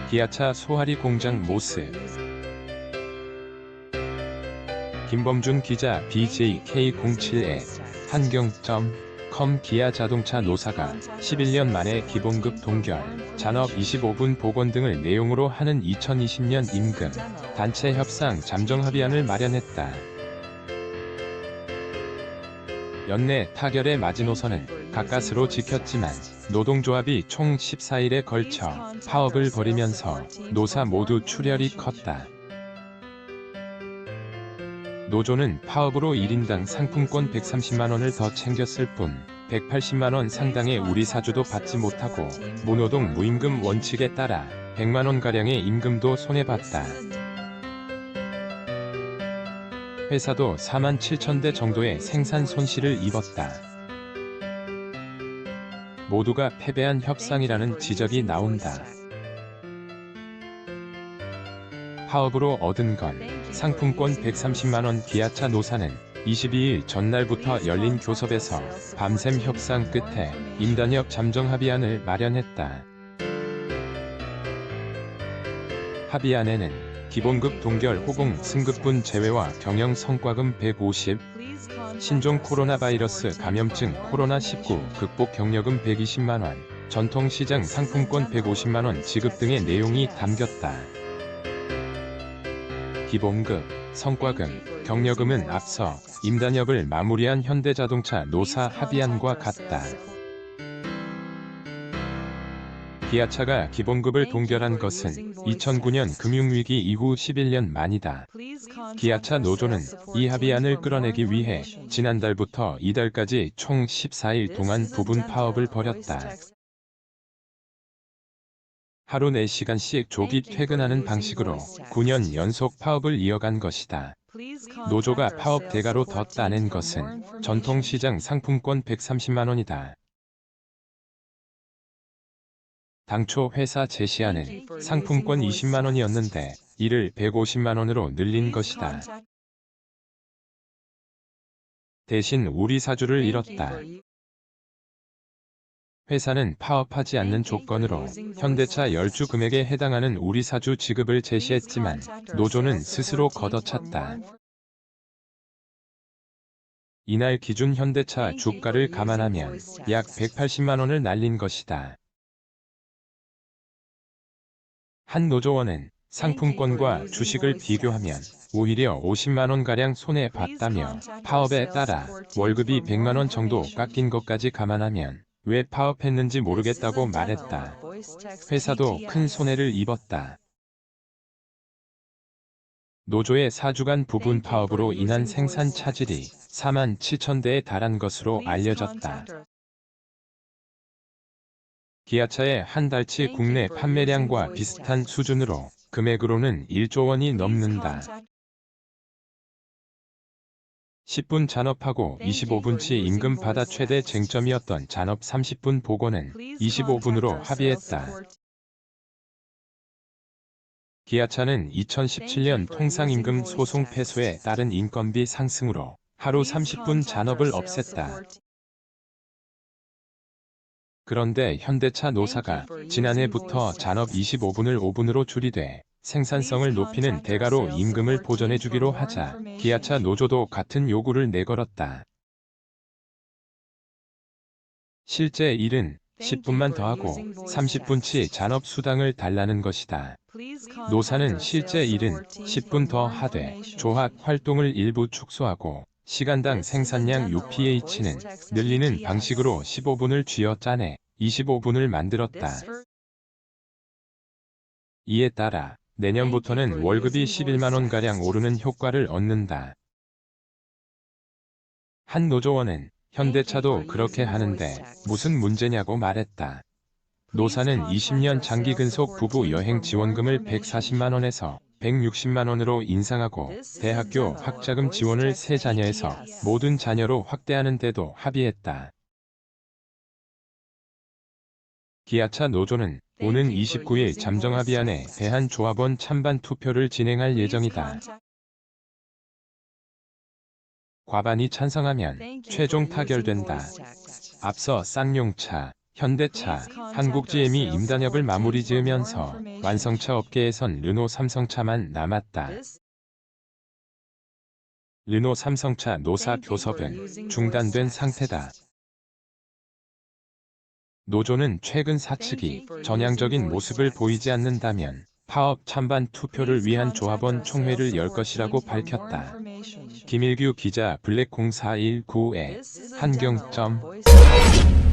기아차 소하리 공장 모습. 김범준 기자 BJK07에 한경.com 기아 자동차 노사가 11년 만에 기본급 동결, 잔업 25분 복원 등을 내용으로 하는 2020년 임금, 단체 협상 잠정 합의안을 마련했다. 연내 타결의 마지노선은 가까스로 지켰지만 노동조합이 총 14일에 걸쳐 파업을 벌이면서 노사 모두 출혈이 컸다. 노조는 파업으로 1인당 상품권 130만원을 더 챙겼을 뿐 180만원 상당의 우리 사주도 받지 못하고 무노동 무임금 원칙에 따라 100만원가량의 임금도 손해봤다. 회사도 4만 7천 대 정도의 생산 손실을 입었다. 모두가 패배한 협상이라는 지적이 나온다. 파업으로 얻은 건 상품권 130만원. 기아차 노사는 22일 전날부터 열린 교섭에서 밤샘 협상 끝에 임단협 잠정 합의안을 마련했다. 합의안에는 기본급 동결 호봉 승급분 제외와 경영 성과금 150, 신종 코로나 바이러스 감염증 코로나19 극복 격려금 120만원, 전통시장 상품권 150만원 지급 등의 내용이 담겼다. 기본급, 성과금, 격려금은 앞서 임단협을 마무리한 현대자동차 노사 합의안과 같다. 기아차가 기본급을 동결한 것은 2009년 금융위기 이후 11년 만이다. 기아차 노조는 이 합의안을 끌어내기 위해 지난달부터 이달까지 총 14일 동안 부분 파업을 벌였다. 하루 4시간씩 조기 퇴근하는 방식으로 9년 연속 파업을 이어간 것이다. 노조가 파업 대가로 더 따낸 것은 전통시장 상품권 130만원이다. 당초 회사 제시안은 상품권 20만원이었는데 이를 150만원으로 늘린 것이다. 대신 우리 사주를 잃었다. 회사는 파업하지 않는 조건으로 현대차 열주 금액에 해당하는 우리 사주 지급을 제시했지만 노조는 스스로 걷어찼다. 이날 기준 현대차 주가를 감안하면 약 180만원을 날린 것이다. 한 노조원은 상품권과 주식을 비교하면 오히려 50만원가량 손해봤다며 파업에 따라 월급이 100만원 정도 깎인 것까지 감안하면 왜 파업했는지 모르겠다고 말했다. 회사도 큰 손해를 입었다. 노조의 4주간 부분 파업으로 인한 생산 차질이 4만 7천 대에 달한 것으로 알려졌다. 기아차의 한 달치 국내 판매량과 비슷한 수준으로 금액으로는 1조 원이 넘는다. 10분 잔업하고 25분치 임금 받아 최대 쟁점이었던 잔업 30분 복원은 25분으로 합의했다. 기아차는 2017년 통상임금 소송 패소에 따른 인건비 상승으로 하루 30분 잔업을 없앴다. 그런데 현대차 노사가 지난해부터 잔업 25분을 5분으로 줄이되 생산성을 높이는 대가로 임금을 보전해주기로 하자 기아차 노조도 같은 요구를 내걸었다. 실제 일은 10분만 더하고 30분치 잔업 수당을 달라는 것이다. 노사는 실제 일은 10분 더 하되 조합 활동을 일부 축소하고 시간당 생산량 UPH는 늘리는 방식으로 15분을 쥐어짜내 25분을 만들었다. 이에 따라 내년부터는 월급이 11만원가량 오르는 효과를 얻는다. 한 노조원은 현대차도 그렇게 하는데 무슨 문제냐고 말했다. 노사는 20년 장기 근속 부부 여행 지원금을 140만원에서 160만원으로 인상하고 대학교 학자금 지원을 3자녀에서 모든 자녀로 확대하는 데도 합의했다. 기아차 노조는 오는 29일 잠정합의안에 대한 조합원 찬반 투표를 진행할 예정이다. 과반이 찬성하면 최종 타결된다. 앞서 쌍용차, 현대차, 한국GM이 임단협을 마무리 지으면서 완성차 업계에선 르노 삼성차만 남았다. 르노 삼성차 노사 교섭은 중단된 상태다. 노조는 최근 사측이 전향적인 모습을 보이지 않는다면 파업 찬반 투표를 위한 조합원 총회를 열 것이라고 밝혔다. 김일규 기자 블랙 0419에 한경.